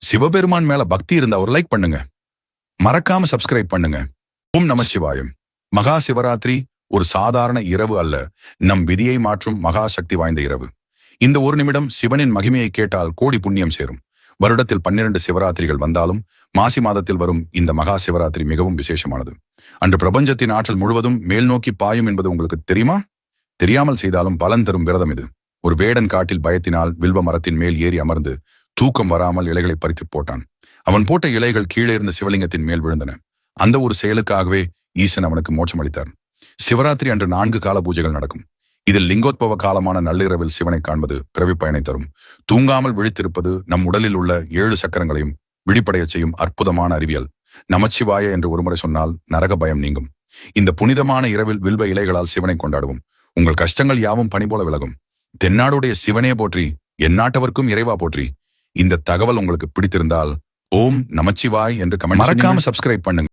சிவபெருமான் மேல பக்தி இருந்தா ஒரு லைக் பண்ணுங்க. மறக்காம சப்ஸ்கிரைப் பண்ணுங்க. ஓம் நமச்சிவாயம். மகா சிவராத்திரி ஒரு சாதாரண இரவு அல்ல, நம் விதியை மாற்றும் மகா சக்தி வாய்ந்த இரவு. இந்த ஒரு நிமிடம் சிவனின் மகிமையை கேட்டால் கோடி புண்ணியம் சேரும். வருடத்தில் 12 சிவராத்திரிகள் வந்தாலும் மாசி மாதத்தில் வரும் இந்த மகா சிவராத்திரி மிகவும் விசேஷமானது. அன்று பிரபஞ்சத்தின் ஆற்றல் முழுவதும் மேல் நோக்கி பாயும் என்பது உங்களுக்கு தெரியுமா? தெரியாமல் செய்தாலும் பலன் தரும் விரதம் இது. ஒரு வேடன் காட்டில் பயத்தினால் வில்வ மரத்தின் மேல் ஏறி அமர்ந்து தூக்கம் வராமல் இலைகளை பறித்து போட்டான். அவன் போட்ட இலைகள் கீழே இருந்த சிவலிங்கத்தின் மேல் விழுந்தன. அந்த ஒரு செயலுக்காகவே ஈசன் அவனுக்கு மோட்சம் அளித்தார். சிவராத்திரி அன்று 4 கால பூஜைகள் நடக்கும். இதில் லிங்கோத்பவ காலமான நள்ளிரவில் சிவனை காண்பது பிறவி பயனை தரும். தூங்காமல் விழித்திருப்பது நம் உடலில் உள்ள 7 சக்கரங்களையும் விழிப்படையச் செய்யும் அற்புதமான அறிவியல். நமச்சிவாய என்று ஒருமுறை சொன்னால் நரக பயம் நீங்கும். இந்த புனிதமான இரவில் வில்வ இலைகளால் சிவனை கொண்டாடுவோம். உங்கள் கஷ்டங்கள் யாவும் பனி போல விலகும். தென்னாடுடைய சிவனே போற்றி, எந்நாட்டவர்க்கும் இறைவா போற்றி. இந்த தகவல் உங்களுக்கு பிடித்திருந்தால் ஓம் நமச்சிவாய் என்று கமெண்ட் மறக்காம சப்ஸ்கிரைப் பண்ணுங்க.